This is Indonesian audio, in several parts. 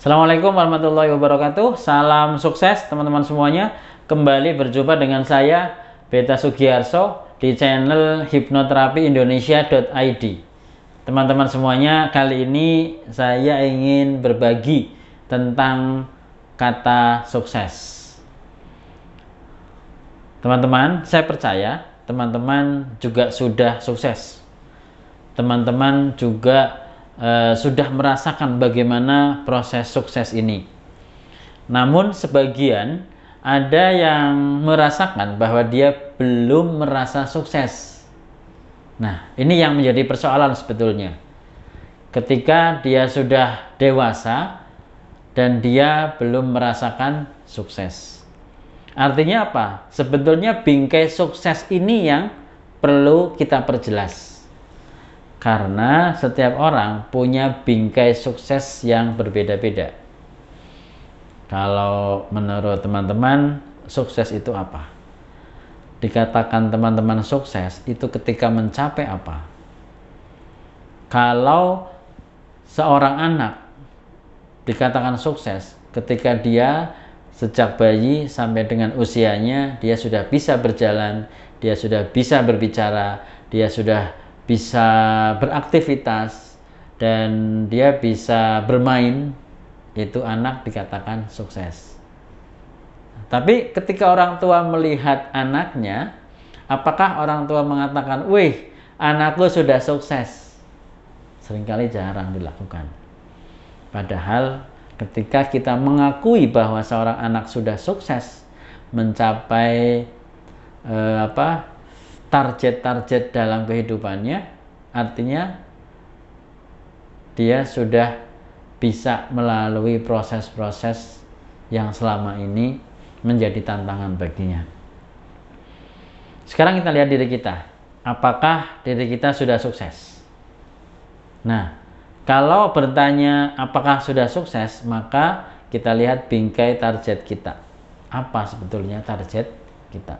Assalamualaikum warahmatullahi wabarakatuh. Salam sukses teman-teman semuanya. Kembali berjumpa dengan saya Beta Sugiarso di channel hipnoterapiindonesia.id. Teman-teman semuanya, kali ini saya ingin berbagi tentang kata sukses. Teman-teman, saya percaya teman-teman juga sudah sukses. Teman-teman juga sudah merasakan bagaimana proses sukses ini. Namun sebagian ada yang merasakan bahwa dia belum merasa sukses. Nah, ini yang menjadi persoalan sebetulnya. Ketika dia sudah dewasa dan dia belum merasakan sukses. Artinya apa? Sebetulnya bingkai sukses ini yang perlu kita perjelas. Karena setiap orang punya bingkai sukses yang berbeda-beda. Kalau menurut teman-teman, sukses itu apa? Dikatakan teman-teman sukses itu ketika mencapai apa? Kalau seorang anak dikatakan sukses ketika dia sejak bayi sampai dengan usianya, dia sudah bisa berjalan, dia sudah bisa berbicara, dia sudah bisa beraktivitas, dan dia bisa bermain, itu anak dikatakan sukses. Tapi ketika orang tua melihat anaknya, apakah orang tua mengatakan, "Wih, anakku sudah sukses"? Seringkali jarang dilakukan. Padahal ketika kita mengakui bahwa seorang anak sudah sukses mencapai target-target dalam kehidupannya, artinya dia sudah bisa melalui proses-proses yang selama ini menjadi tantangan baginya. Sekarang kita lihat diri kita. Apakah diri kita sudah sukses? Nah, kalau bertanya apakah sudah sukses, maka kita lihat bingkai target kita. Apa sebetulnya target kita?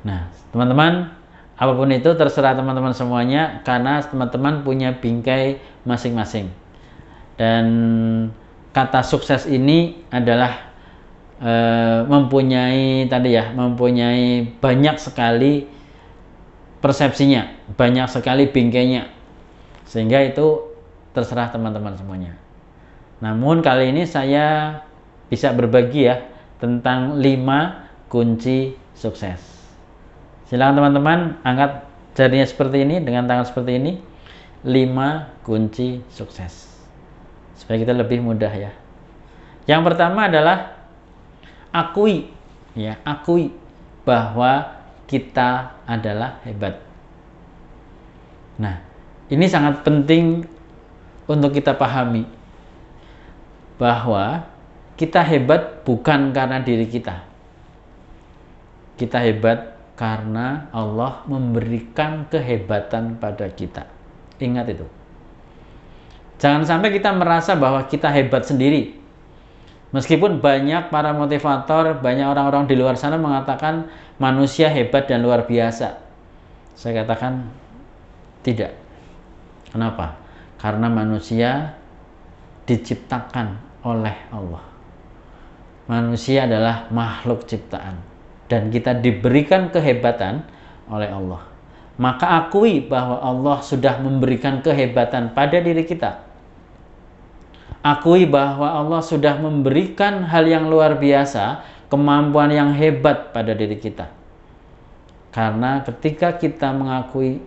Nah, teman-teman, apapun itu terserah teman-teman semuanya, karena teman-teman punya bingkai masing-masing. Dan kata sukses ini adalah mempunyai banyak sekali persepsinya, banyak sekali bingkainya, sehingga itu terserah teman-teman semuanya. Namun kali ini saya bisa berbagi tentang 5 kunci sukses. Silakan teman-teman angkat jarinya seperti ini, dengan tangan seperti ini. 5 kunci sukses, supaya kita lebih mudah ya. Yang pertama adalah akui bahwa kita adalah hebat. Nah, ini sangat penting untuk kita pahami bahwa kita hebat bukan karena diri kita. Kita hebat karena Allah memberikan kehebatan pada kita. Ingat itu. Jangan sampai kita merasa bahwa kita hebat sendiri. Meskipun banyak para motivator, banyak orang-orang di luar sana mengatakan manusia hebat dan luar biasa. Saya katakan tidak. Kenapa? Karena manusia diciptakan oleh Allah. Manusia adalah makhluk ciptaan. Dan kita diberikan kehebatan oleh Allah. Maka akui bahwa Allah sudah memberikan kehebatan pada diri kita. Akui bahwa Allah sudah memberikan hal yang luar biasa, kemampuan yang hebat pada diri kita. Karena ketika kita mengakui,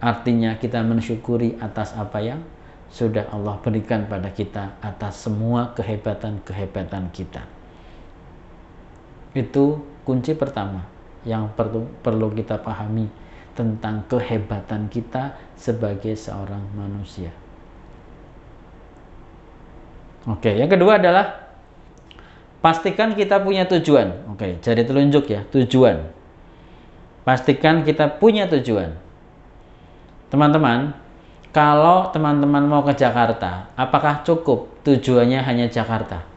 artinya kita mensyukuri atas apa yang sudah Allah berikan pada kita, atas semua kehebatan-kehebatan kita. Itu kunci pertama yang perlu kita pahami tentang kehebatan kita sebagai seorang manusia. Oke, yang kedua adalah pastikan kita punya tujuan. Oke, jari telunjuk ya, tujuan. Pastikan kita punya tujuan. Teman-teman, kalau teman-teman mau ke Jakarta, apakah cukup tujuannya hanya Jakarta?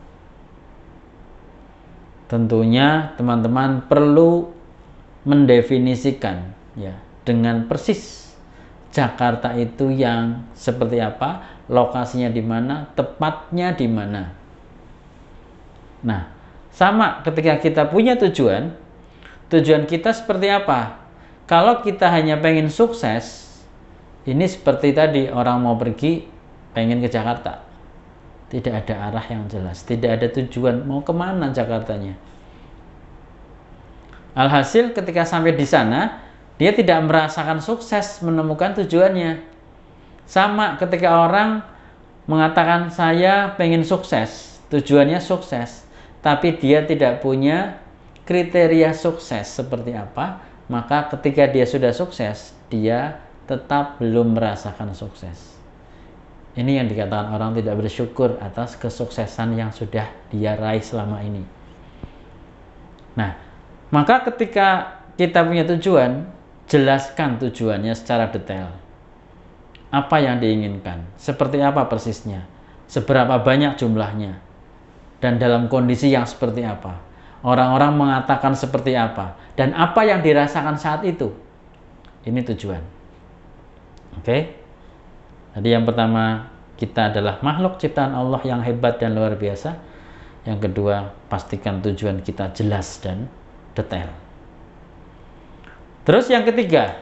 Tentunya teman-teman perlu mendefinisikan dengan persis Jakarta itu yang seperti apa, lokasinya di mana, tepatnya di mana. Nah, sama ketika kita punya tujuan kita seperti apa? Kalau kita hanya pengen sukses, ini seperti tadi orang mau pergi pengen ke Jakarta, tidak ada arah yang jelas, tidak ada tujuan mau kemana Jakartanya. Alhasil ketika sampai di sana, dia tidak merasakan sukses menemukan tujuannya. Sama ketika orang mengatakan saya pengen sukses, tujuannya sukses, tapi dia tidak punya kriteria sukses seperti apa, maka ketika dia sudah sukses, dia tetap belum merasakan sukses. Ini yang dikatakan orang tidak bersyukur atas kesuksesan yang sudah dia raih selama ini. Nah, maka ketika kita punya tujuan, jelaskan tujuannya secara detail. Apa yang diinginkan, seperti apa persisnya, seberapa banyak jumlahnya, dan dalam kondisi yang seperti apa. Orang-orang mengatakan seperti apa, dan apa yang dirasakan saat itu. Ini tujuan. Oke? Jadi yang pertama, kita adalah makhluk ciptaan Allah yang hebat dan luar biasa. Yang kedua, pastikan tujuan kita jelas dan detail. Terus yang ketiga,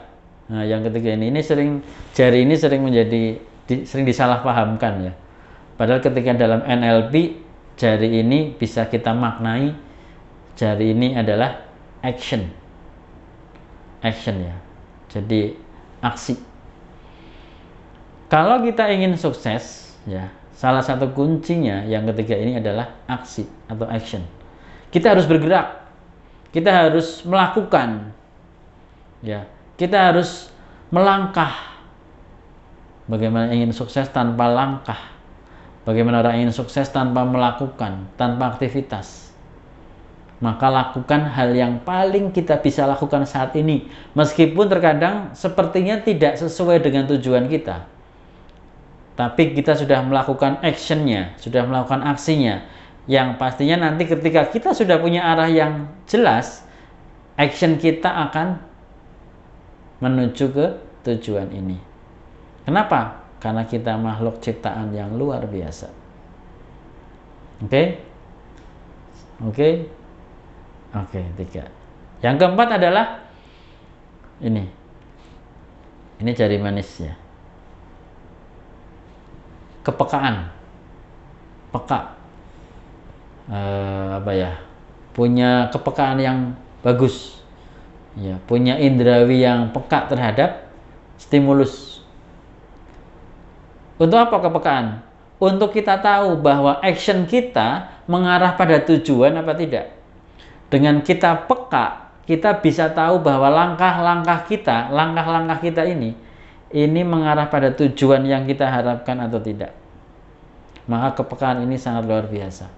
nah yang ketiga ini sering sering disalahpahamkan ya. Padahal ketika dalam NLP, jari ini bisa kita maknai, jari ini adalah action ya. Jadi aksi. Kalau kita ingin sukses ya, salah satu kuncinya yang ketiga ini adalah aksi atau action. Kita harus bergerak. Kita harus melakukan, ya. Kita harus melangkah. Bagaimana ingin sukses tanpa langkah? Bagaimana orang ingin sukses tanpa melakukan, tanpa aktivitas? Maka lakukan hal yang paling kita bisa lakukan saat ini, meskipun terkadang sepertinya tidak sesuai dengan tujuan kita. Tapi kita sudah melakukan actionnya, sudah melakukan aksinya. Yang pastinya nanti ketika kita sudah punya arah yang jelas, action kita akan menuju ke tujuan ini. Kenapa? Karena kita makhluk ciptaan yang luar biasa. Oke? Oke, 3. Yang keempat adalah ini. Ini jari manisnya. Kepekaan. Peka. Punya kepekaan yang bagus ya, punya indrawi yang peka terhadap stimulus. Untuk apa kepekaan? Untuk kita tahu bahwa action kita mengarah pada tujuan apa tidak. Dengan kita peka, kita bisa tahu bahwa langkah-langkah kita ini mengarah pada tujuan yang kita harapkan atau tidak. Maka kepekaan ini sangat luar biasa.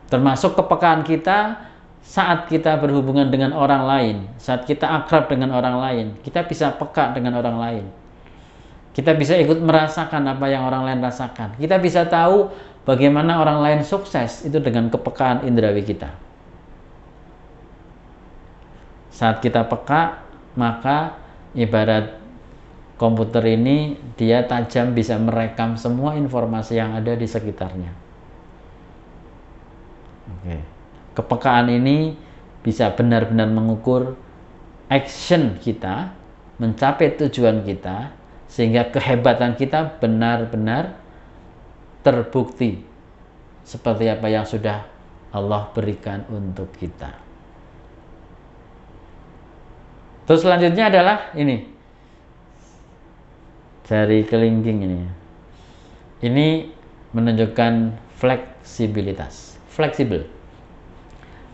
Termasuk kepekaan kita saat kita berhubungan dengan orang lain, saat kita akrab dengan orang lain, kita bisa peka dengan orang lain. Kita bisa ikut merasakan apa yang orang lain rasakan. Kita bisa tahu bagaimana orang lain sukses itu dengan kepekaan indrawi kita. Saat kita peka, maka ibarat komputer ini dia tajam, bisa merekam semua informasi yang ada di sekitarnya. Oke. Kepekaan ini bisa benar-benar mengukur action kita, mencapai tujuan kita, sehingga kehebatan kita benar-benar terbukti seperti apa yang sudah Allah berikan untuk kita. Terus selanjutnya adalah ini, jari kelingking ini. Ini menunjukkan fleksibilitas. Fleksibel,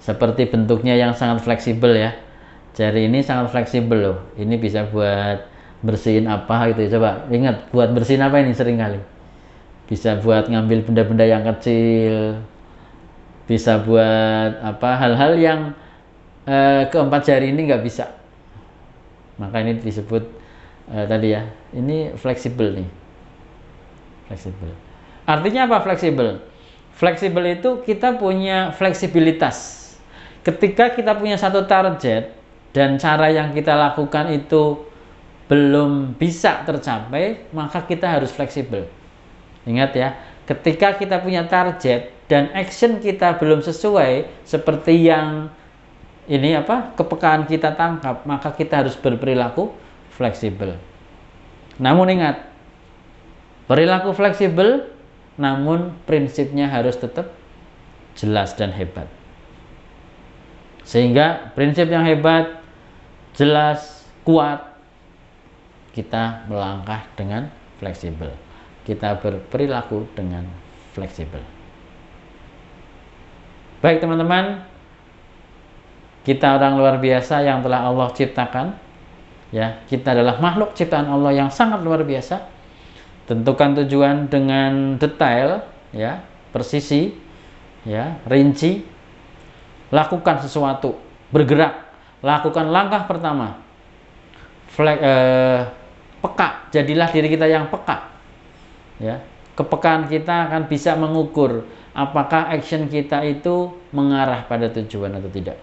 seperti bentuknya yang sangat fleksibel ya. Jari ini sangat fleksibel loh. Ini bisa buat bersihin apa gitu ya. Coba ingat, buat bersihin apa ini sering kali. Bisa buat ngambil benda-benda yang kecil, bisa buat apa hal-hal yang keempat jari ini nggak bisa. Maka ini disebut tadi ya, ini fleksibel nih. Fleksibel. Artinya apa fleksibel? Fleksibel itu kita punya fleksibilitas. Ketika kita punya satu target dan cara yang kita lakukan itu belum bisa tercapai, maka kita harus fleksibel. Ingat ya, ketika kita punya target dan action kita belum sesuai seperti yang ini kepekaan kita tangkap, maka kita harus berperilaku fleksibel. Namun ingat, perilaku fleksibel namun prinsipnya harus tetap jelas dan hebat. Sehingga prinsip yang hebat, jelas, kuat, kita melangkah dengan fleksibel. Kita berperilaku dengan fleksibel. Baik teman-teman, kita orang luar biasa yang telah Allah ciptakan. Ya, kita adalah makhluk ciptaan Allah yang sangat luar biasa. Tentukan tujuan dengan detail, ya, presisi, ya, rinci. Lakukan sesuatu, bergerak, lakukan langkah pertama. Peka, jadilah diri kita yang peka. Ya, kepekaan kita akan bisa mengukur apakah action kita itu mengarah pada tujuan atau tidak.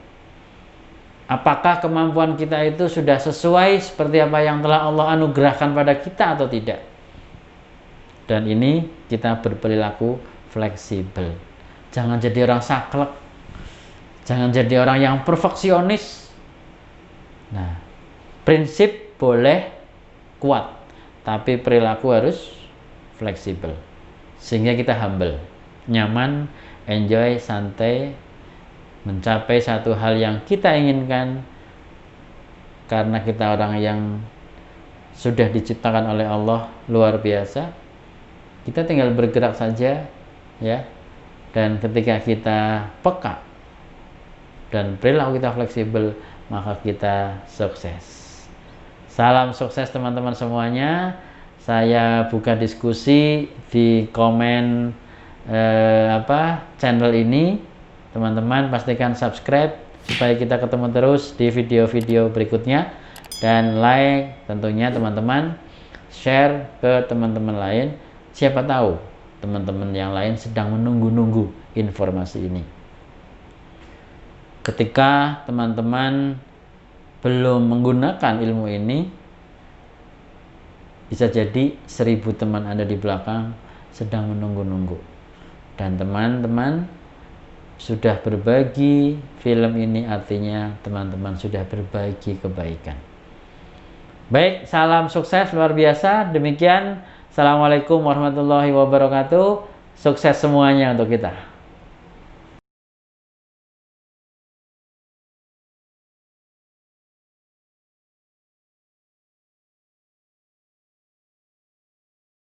Apakah kemampuan kita itu sudah sesuai seperti apa yang telah Allah anugerahkan pada kita atau tidak. Dan ini kita berperilaku fleksibel. Jangan jadi orang saklek. Jangan jadi orang yang perfeksionis. Nah, prinsip boleh kuat, tapi perilaku harus fleksibel. Sehingga kita humble, nyaman, enjoy, santai, mencapai satu hal yang kita inginkan karena kita orang yang sudah diciptakan oleh Allah luar biasa. Kita tinggal bergerak saja, ya. Dan ketika kita peka dan perilaku kita fleksibel, maka kita sukses. Salam sukses teman-teman semuanya. Saya buka diskusi di komen channel ini. Teman-teman pastikan subscribe supaya kita ketemu terus di video-video berikutnya, dan like tentunya teman-teman, share ke teman-teman lain. Siapa tahu teman-teman yang lain sedang menunggu-nunggu informasi ini. Ketika teman-teman belum menggunakan ilmu ini, bisa jadi 1000 teman Anda di belakang sedang menunggu-nunggu. Dan teman-teman sudah berbagi film ini, artinya teman-teman sudah berbagi kebaikan. Baik, salam sukses luar biasa. Demikian, assalamualaikum warahmatullahi wabarakatuh. Sukses semuanya untuk kita.